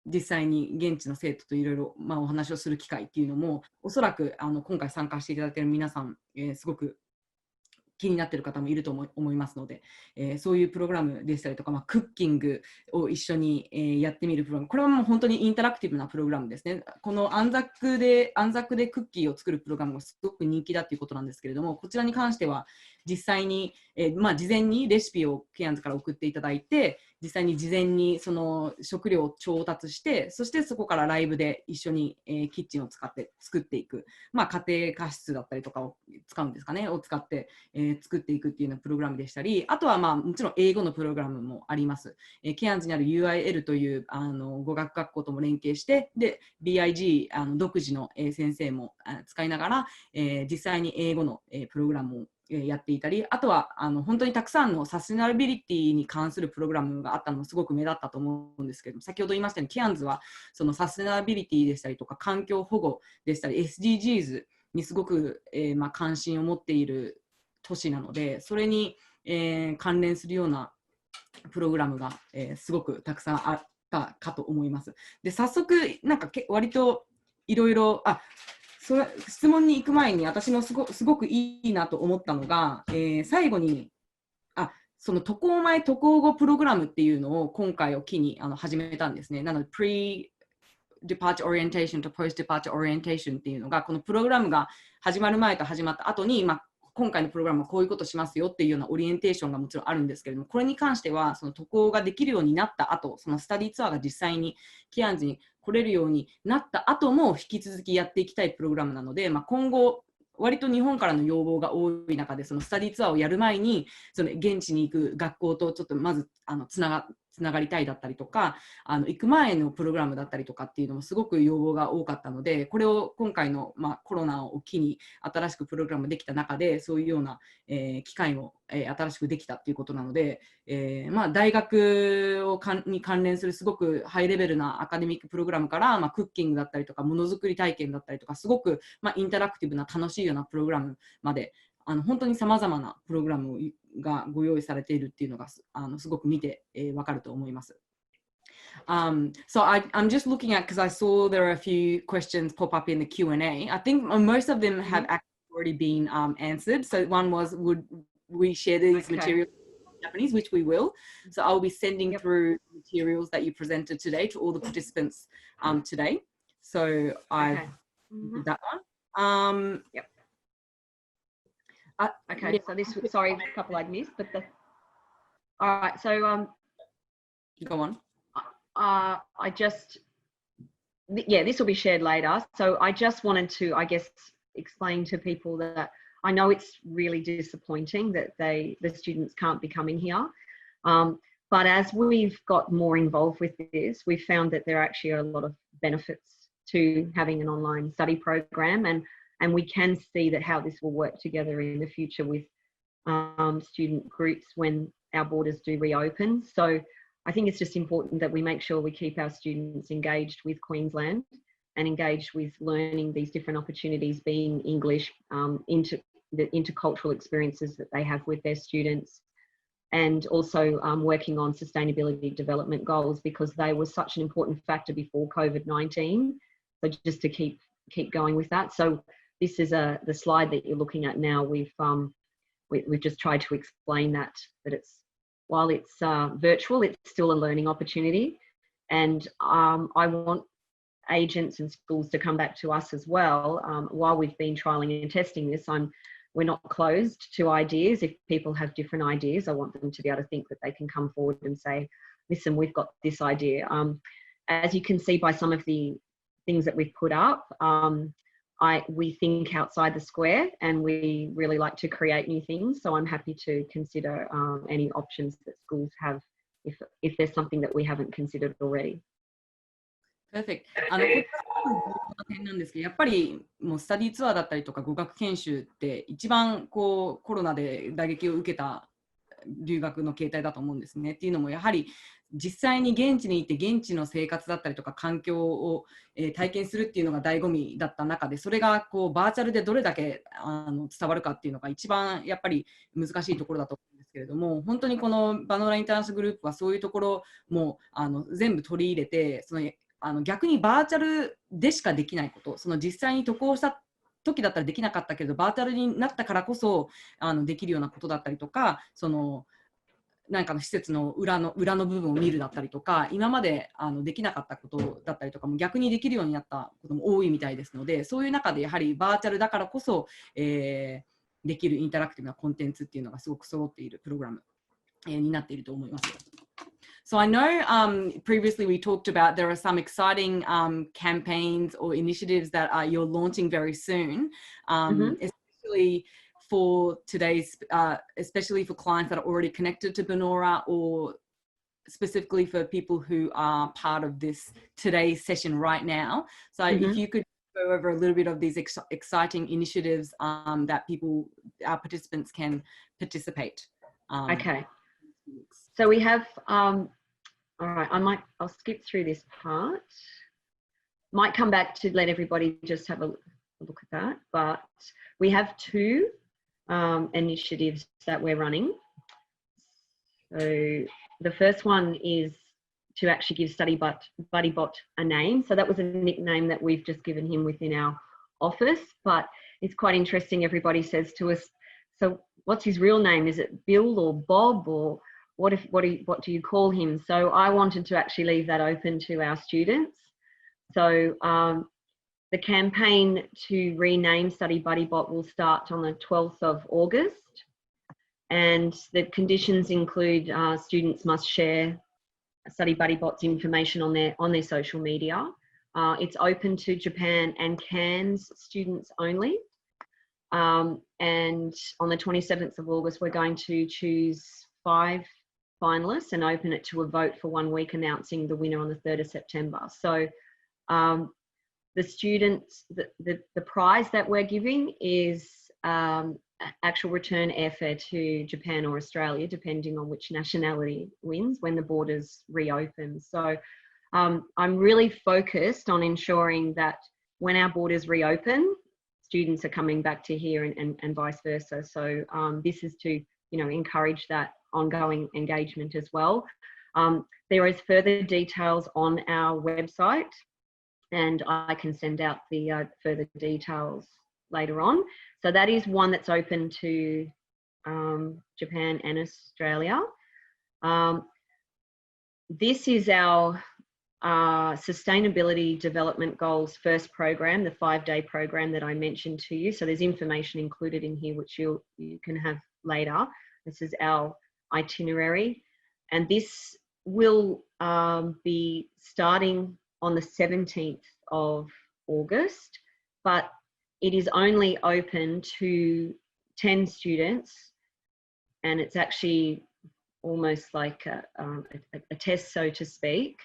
実際に現地の生徒といろいろお話をする機会っていうのも、おそらく今回参加していただいている皆さん、すごく気になっている方もいると思いますので、そういうプログラムでしたりとか、クッキングを一緒に、やってみるプログラム、これはもう本当にインタラクティブなプログラムですね。このアンザックでクッキーを作るプログラムがすごく人気だということなんですけれども、こちらに関しては実際に、事前にレシピをケアンズから送っていただいて、実際に事前にその食料を調達して、そしてそこからライブで一緒に、キッチンを使って作っていく、家庭科室だったりとかを使うんですかね、を使って、作っていくっていうようなプログラムでしたり、あとはもちろん英語のプログラムもあります。ケアンズにある UIL という語学学校とも連携して、で BIG 独自の先生も使いながら、実際に英語のプログラムをやっていたり、あとは本当にたくさんのサステナビリティに関するプログラムがあったのもすごく目立ったと思うんですけども、先ほど言いましたようにケアンズはそのサステナビリティでしたりとか環境保護でしたり SDGs にすごく、関心を持っている都市なので、それに、関連するようなプログラムが、すごくたくさんあったかと思います。で、早速なんか割といろいろ質問に行く前に私もすごくいいなと思ったのが、最後にその渡航前渡航後プログラムっていうのを今回を機に始めたんですね。なのでPre-Departure Orientation と Post-Departure Orientation っていうのが、このプログラムが始まる前と始まった後に、今回のプログラムはこういうことしますよっていうようなオリエンテーションがもちろんあるんですけれども、これに関してはその渡航ができるようになった後、そのスタディツアーが実際にケアンズに来れるようになった後も引き続きやっていきたいプログラムなので、今後割と日本からの要望が多い中で、そのスタディツアーをやる前にその現地に行く学校とちょっとまずつながりたいだったりとか、行く前のプログラムだったりとかっていうのもすごく要望が多かったので、これを今回の、コロナを機に新しくプログラムできた中で、そういうような、機会も、新しくできたっていうことなので、大学に関連するすごくハイレベルなアカデミックプログラムから、クッキングだったりとかものづくり体験だったりとか、すごく、インタラクティブな楽しいようなプログラムまで本当にさまざまなプログラムがご用意されているっていうのがすごく見てわかると思います。So I'm just looking at, because I saw there are a few questions pop up in the Q&A. I think most of them have actually already been answered. So one was, would we share these materials in Japanese, which we will. So I'll be sending through materials that you presented today to all the participants today. So I did that one. Okay, so this, sorry, a couple I'd missed, but all right, so go on. This will be shared later. So I just wanted to, I guess, explain to people that I know it's really disappointing that the students can't be coming here. But as we've got more involved with this, we've found that there actually are a lot of benefits to having an online study program, and we can see that how this will work together in the future with student groups when our borders do reopen. So I think it's just important that we make sure we keep our students engaged with Queensland and engaged with learning these different opportunities, being English, into the intercultural experiences that they have with their students, and also working on sustainability development goals, because they were such an important factor before COVID-19. So just to keep going with that. So this is the slide that you're looking at now. We've just tried to explain that it's, while it's virtual, it's still a learning opportunity. And I want agents and schools to come back to us as well. While we've been trialling and testing this, we're not closed to ideas. If people have different ideas, I want them to be able to think that they can come forward and say, listen, we've got this idea. As you can see by some of the things that we've put up, we think outside the square, and we really like to create new things. So I'm happy to consider any options that schools have if there's something that we haven't considered already. Perfect. これが点なんですけど、やっぱりもうスタディツアーだったりとか語学研修って一番コロナで打撃を受けた留学の形態だと思うんですね。っていうのもやはり実際に現地に行って現地の生活だったりとか環境を、体験するっていうのが醍醐味だった中で、それがバーチャルでどれだけ伝わるかっていうのが一番やっぱり難しいところだと思うんですけれども、本当にこのバノーラインターナショナルグループはそういうところも全部取り入れて、逆にバーチャルでしかできないこと、その実際に渡航したっ時だったらできなかったけど、バーチャルになったからこそできるようなことだったりとか、なんかの施設の裏の部分を見るだったりとか、今までできなかったことだったりとかも逆にできるようになったことも多いみたいですので、そういう中でやはりバーチャルだからこそ、できるインタラクティブなコンテンツっていうのがすごく揃っているプログラム、になっていると思います。So I know previously we talked about there are some exciting campaigns or initiatives that you're launching very soon, especially for today's, especially for clients that are already connected to Banoora, or specifically for people who are part of this today's session right now. So if you could go over a little bit of these exciting initiatives that our participants can participate. Okay. So we have, all right, I'll skip through this part. Might come back to let everybody just have a look at that, but we have two initiatives that we're running. So the first one is to actually give BuddyBot a name. So that was a nickname that we've just given him within our office, but it's quite interesting. Everybody says to us, so what's his real name? Is it Bill or Bob, or what do you call him? So I wanted to actually leave that open to our students. So the campaign to rename Study BuddyBot will start on the 12th of August, and the conditions include students must share Study BuddyBot's information on their social media. It's open to Japan and Cairns students only. And on the 27th of August, we're going to choose 5 finalists and open it to a vote for 1 week, announcing the winner on the 3rd of September. So the students, the prize that we're giving is actual return airfare to Japan or Australia, depending on which nationality wins when the borders reopen. So I'm really focused on ensuring that when our borders reopen, students are coming back to here and vice versa. So this is to, encourage that ongoing engagement as well. There is further details on our website, and I can send out the further details later on. So that is one that's open to Japan and Australia. This is our Sustainability Development Goals first program, the 5-day program that I mentioned to you. So there's information included in here which you can have later. This is our itinerary, and this will be starting on the 17th of August, but it is only open to 10 students, and it's actually almost like a test, so to speak.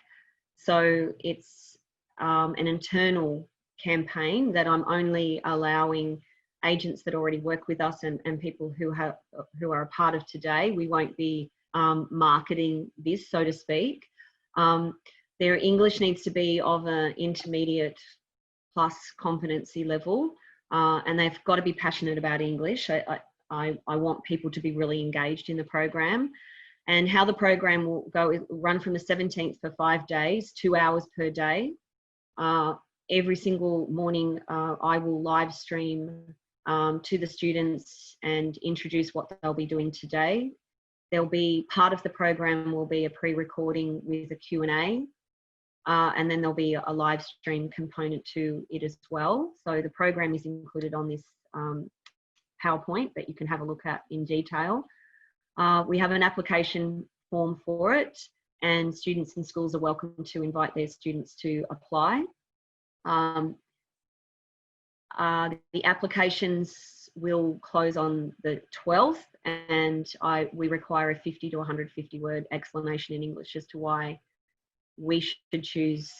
So it's an internal campaign that I'm only allowing agents that already work with us and people who are a part of today. We won't be marketing this, so to speak. Their English needs to be of an intermediate plus competency level, and they've got to be passionate about English. I want people to be really engaged in the program. And how the program will go, it will run from the 17th for 5 days, 2 hours per day. Every single morning, I will live stream to the students and introduce what they'll be doing today. There'll be part of the program will be a pre-recording with a Q&A, and then there'll be a live stream component to it as well. So the program is included on this PowerPoint that you can have a look at in detail. We have an application form for it, and students and schools are welcome to invite their students to apply. The applications will close on the 12th, and we require a 50 to 150 word explanation in English as to why we should choose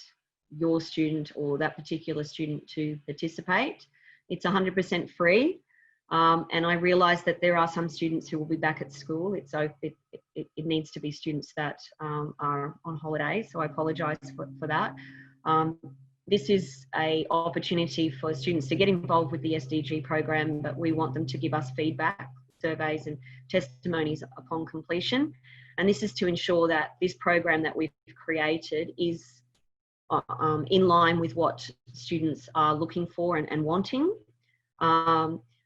your student or that particular student to participate. It's 100% free. And I realise that there are some students who will be back at school. It needs to be students that are on holiday, so I apologise for that. This is an opportunity for students to get involved with the SDG program, but we want them to give us feedback, surveys and testimonies upon completion. And this is to ensure that this program that we've created is in line with what students are looking for and wanting.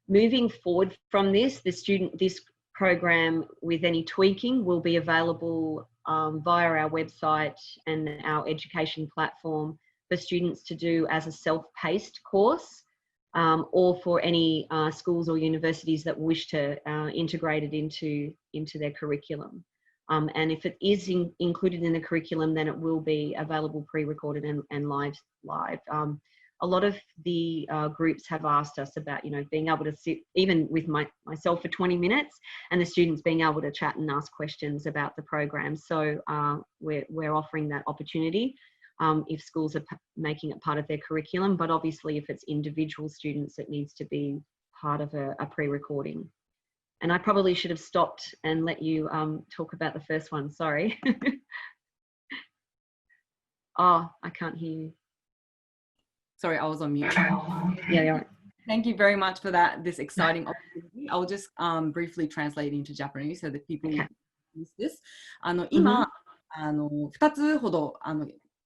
Moving forward from this, this program with any tweaking will be available via our website and our education platform for students to do as a self-paced course, or for any schools or universities that wish to integrate it into their curriculum. And if it is included in the curriculum, then it will be available pre-recorded and live. A lot of the groups have asked us about, being able to sit even with myself for 20 minutes and the students being able to chat and ask questions about the program. So we're offering that opportunity if schools are making it part of their curriculum. But obviously, if it's individual students, it needs to be part of a pre-recording. And I probably should have stopped and let you talk about the first one. Sorry. Oh, I can't hear you. Sorry, I was on mute. Yeah. Thank you very much for this exciting opportunity. I'll just briefly translate into Japanese so that people use this. 今、2つほど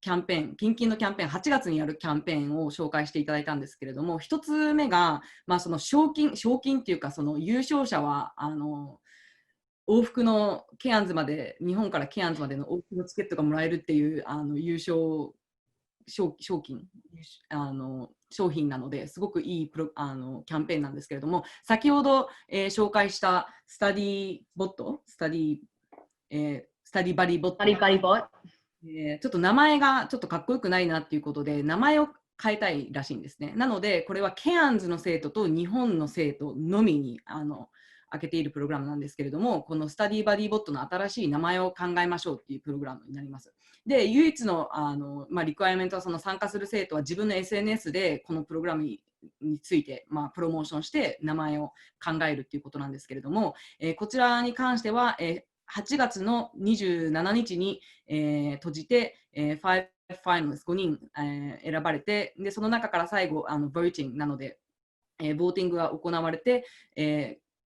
キャンペーン、近々のキャンペーン、8月にやるキャンペーンを紹介していただいたんですけれども、1つ目が、その賞金っていうか、その優勝者は往復のケアンズまで、日本からケアンズまでの往復のチケットがもらえるっていう優勝商品なのですごくいいキャンペーンなんですけれども、先ほど、紹介したスタディバリーボット、ちょっと名前がちょっとかっこよくないなっていうことで名前を変えたいらしいんですね。なのでこれはケアンズの生徒と日本の生徒のみに開けているプログラムなんですけれども、このスタディバディボットの新しい名前を考えましょうっていうプログラムになります。で、唯一の、リクワイアメントはその参加する生徒は自分の SNS でこのプログラムについて、プロモーションして名前を考えるっていうことなんですけれども、こちらに関しては、8月の27日に、閉じて、5 finalists 5人、選ばれて、でその中から最後voting なので、ボーティングが行われて、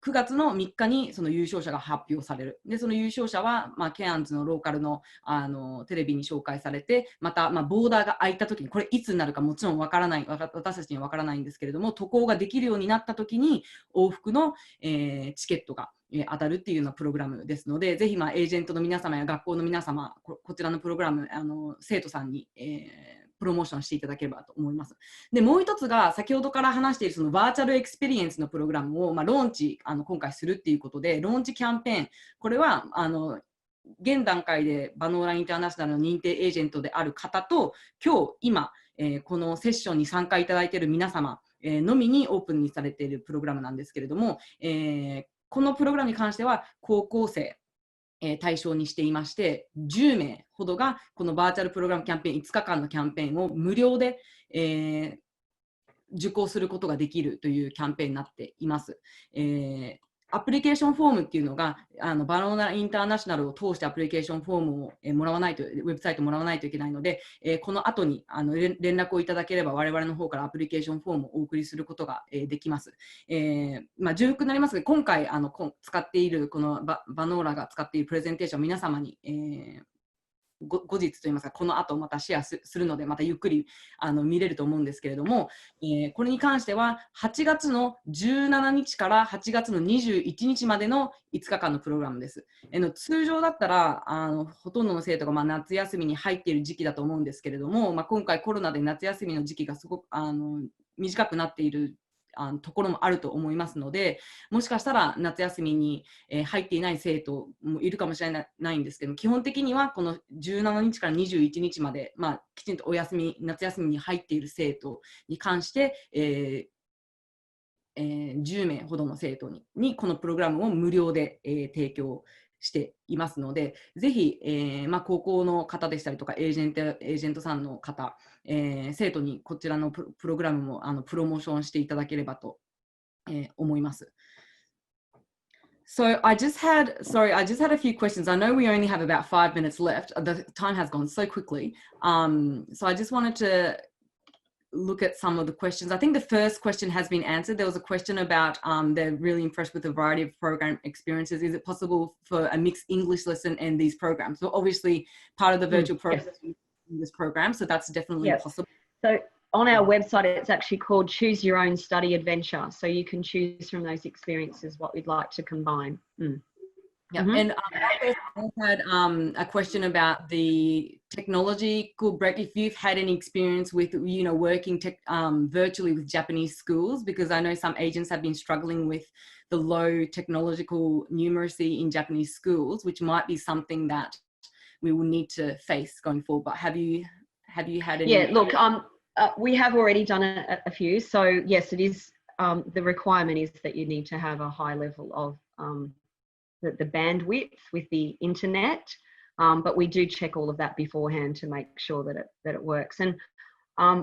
9月の3日にその優勝者が発表される。で、その優勝者は、ケアンズのローカルの、テレビに紹介されて、また、ボーダーが開いたときに、これいつになるかもちろん私たちには分からないんですけれども、渡航ができるようになったときに、往復の、チケットが当たるっていうようなプログラムですので、ぜひ、エージェントの皆様や学校の皆様、こちらのプログラム、生徒さんに、プロモーションしていただければと思います。で、もう一つが先ほどから話しているそのバーチャルエクスペリエンスのプログラムを、ローンチ今回するっていうことで、ローンチキャンペーン、これは現段階でバノーラインターナショナルの認定エージェントである方と、今、このセッションに参加いただいている皆様、のみにオープンにされているプログラムなんですけれども、このプログラムに関しては高校生対象にしていまして、10名ほどがこのバーチャルプログラムキャンペーン、5日間のキャンペーンを無料で、受講することができるというキャンペーンになっています。アプリケーションフォームっていうのがバノーラインターナショナルを通してアプリケーションフォームをもらわないと、ウェブサイトもらわないといけないので、この後に連絡をいただければ我々の方からアプリケーションフォームをお送りすることができます。重複になりますが、今回使っているこのバノーラが使っているプレゼンテーションを皆様に、後日といいますか、この後またシェアするので、またゆっくり見れると思うんですけれども、これに関しては8月の17日から8月の21日までの5日間のプログラムです。通常だったらほとんどの生徒が夏休みに入っている時期だと思うんですけれども、今回コロナで夏休みの時期がすごく短くなっているところもあると思いますので、もしかしたら夏休みに入っていない生徒もいるかもしれないんですけど、基本的にはこの17日から21日まで、きちんと夏休みに入っている生徒に関して、10名ほどの生徒にこのプログラムを無料で、提供していますので、ぜひ、高校の方でしたりとかエージェントさんの方、生徒にこちらのプログラムもプロモーションしていただければと、思います。So I just had a few questions. I know we only have about 5 minutes left. The time has gone so quickly. So I just wanted to look at some of the questions. I think the first question has been answered. There was a question about they're really impressed with the variety of program experiences. Is it possible for a mixed English lesson in these programs? So obviously part of the virtual process in this program, so that's definitely possible. So on our website, it's actually called Choose Your Own Study Adventure. So you can choose from those experiences what we'd like to combine. Yeah, and I had a question about the technological break. If you've had any experience with, working virtually with Japanese schools, because I know some agents have been struggling with the low technological numeracy in Japanese schools, which might be something that we will need to face going forward. But have you had any? Yeah, look, we have already done a few. So yes, it is. The requirement is that you need to have a high level of the bandwidth with the internet, but we do check all of that beforehand to make sure that it works. And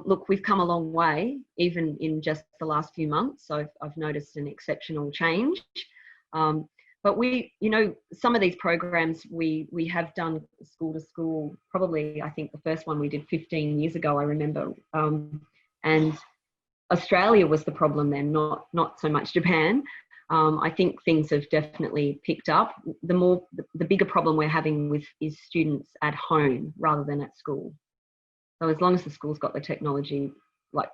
look, we've come a long way, even in just the last few months. So I've noticed an exceptional change. But we, some of these programs we have done school to school. Probably, I think the first one we did 15 years ago, I remember. And Australia was the problem then, not so much Japan. I think things have definitely picked up. The bigger problem we're having is students at home rather than at school. So as long as the school's got the technology,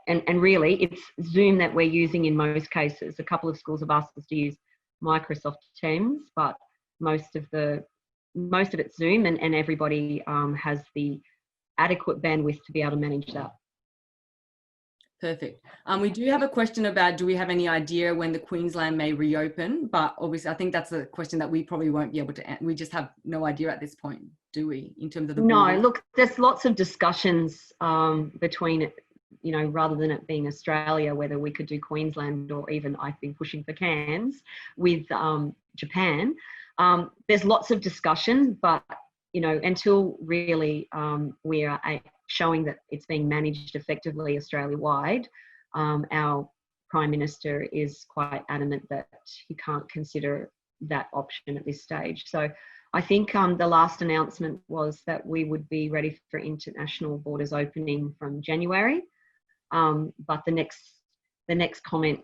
and really it's Zoom that we're using in most cases. A couple of schools have asked us to use Microsoft Teams, but most of it's Zoom, and everybody has the adequate bandwidth to be able to manage that. Perfect. We do have a question about, do we have any idea when the Queensland may reopen? But obviously, I think that's a question that we probably won't be able to answer. We just have no idea at this point, do we, in terms of the No, look, there's lots of discussions between, rather than it being Australia, whether we could do Queensland, or even I've been pushing for Cairns with Japan. There's lots of discussion, but, until really we are showing that it's being managed effectively Australia-wide, our Prime Minister is quite adamant that he can't consider that option at this stage. So I think the last announcement was that we would be ready for international borders opening from January. But the next comment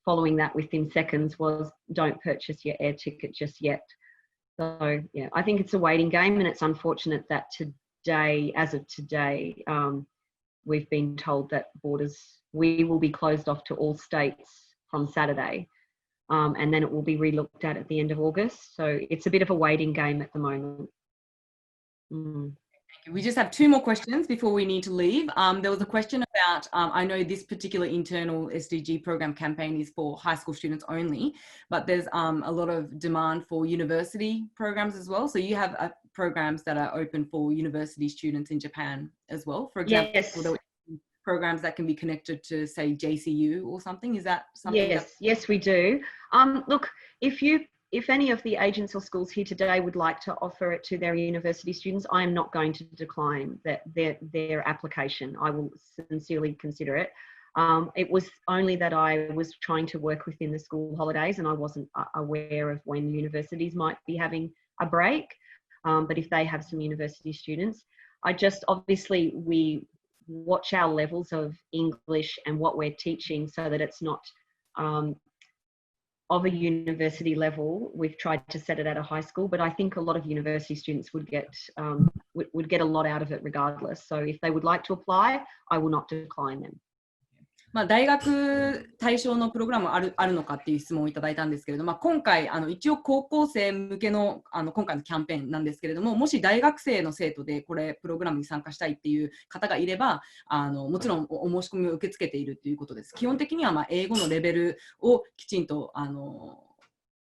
following that within seconds was, don't purchase your air ticket just yet. So yeah, I think it's a waiting game, and it's unfortunate that as of today, we've been told that we will be closed off to all states from Saturday, and then it will be relooked at the end of August. So it's a bit of a waiting game at the moment. We just have two more questions before we need to leave. There was a question about, I know this particular internal SDG program campaign is for high school students only, but there's a lot of demand for university programs as well. So you have programs that are open for university students in Japan as well. For example, yes. Programs that can be connected to, say, JCU or something. Is that something? Yes, we do. Look, if any of the agents or schools here today would like to offer it to their university students, I am not going to decline their application. I will sincerely consider it. It was only that I was trying to work within the school holidays, and I wasn't aware of when universities might be having a break. But if they have some university students, obviously we watch our levels of English and what we're teaching so that it's not of a university level. We've tried to set it at a high school, but I think a lot of university students would get a lot out of it regardless. So if they would like to apply, I will not decline them. 大学対象のプログラムあるのかっていう質問をいただいたんですけれども、今回一応高校生向けの今回のキャンペーンなんですけれども、もし大学生の生徒でこれプログラムに参加したいっていう方がいれば、もちろんお申し込みを受け付けているということです。基本的には英語のレベルをきちんと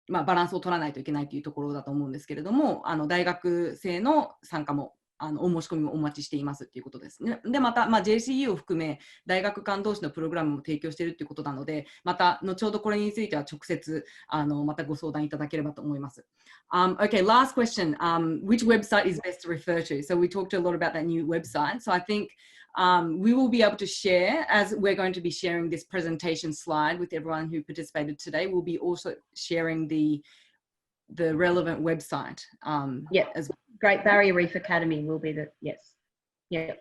バランスを取らないといけないというところだと思うんですけれども、大学生の参加もお申し込みもお待ちしていますということですね。で、また、JCE を含め大学間同士のプログラムも提供しているということなので、また後ほどこれについては直接またご相談いただければと思います。Okay, last question. Which website is best to refer to? So we talked a lot about that new website. So I think we will be able to share, as we're going to be sharing this presentation slide with everyone who participated today, we'll be also sharing the relevant website as well. Great Barrier Reef Academy will be yes. Yeah.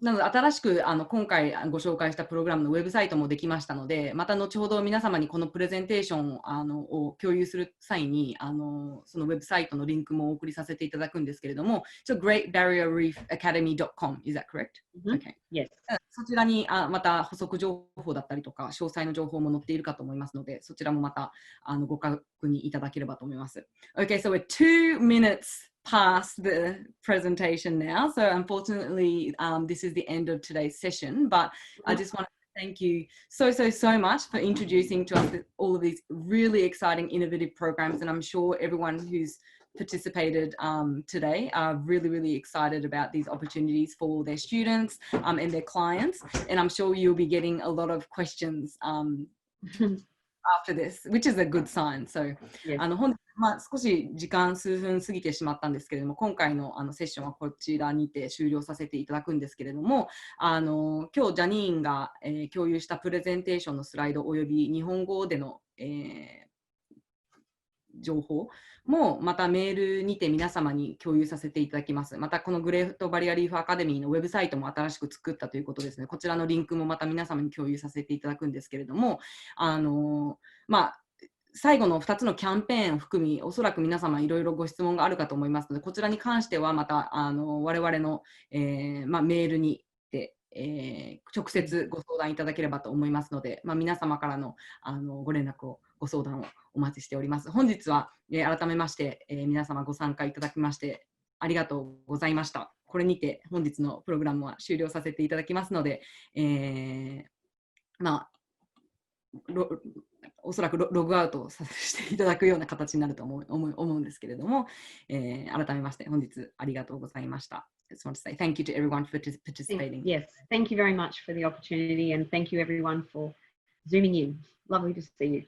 なので新しく今回ご紹介したプログラムのウェブサイトもできましたので、また後ほど皆様にこのプレゼンテーションを共有する際にそのウェブサイトのリンクもお送りさせていただくんですけれども、Great Barrier Reef Academy.com, is that correct? Okay. Yes. そちらにまた補足情報だったりとか、詳細の情報も載っているかと思いますので、そちらもまたご確認いただければと思います。Okay, so we're 2 minutes past the presentation now. So unfortunately, this is the end of today's session, but I just want to thank you so much for introducing to us all of these really exciting, innovative programs. And I'm sure everyone who's participated today are really excited about these opportunities for their students and their clients. And I'm sure you'll be getting a lot of questions after this, which is a good sign. So, Yes. 少し時間数分過ぎてしまったんですけれども、今回のセッションはこちらにて終了させていただくんですけれども、今日ジャニーンが、共有したプレゼンテーションのスライドおよび日本語での、情報もまたメールにて皆様に共有させていただきます。またこのグレートバリアリーフアカデミーのウェブサイトも新しく作ったということですね。こちらのリンクもまた皆様に共有させていただくんですけれども、最後の2つのキャンペーンを含み、おそらく皆様いろいろご質問があるかと思いますので、こちらに関してはまた我々の、メールにて、直接ご相談いただければと思いますので、皆様からの、ご連絡をご相談をお待ちしております。本日は、改めまして、皆様ご参加いただきましてありがとうございました。これにて本日のプログラムは終了させていただきますので、おそらくログアウトさせていただくような形になると思うんですけれども、改めまして本日ありがとうございました。I just want to say thank you to everyone for participating. Yes, thank you very much for the opportunity and thank you everyone for zooming in. Lovely to see you.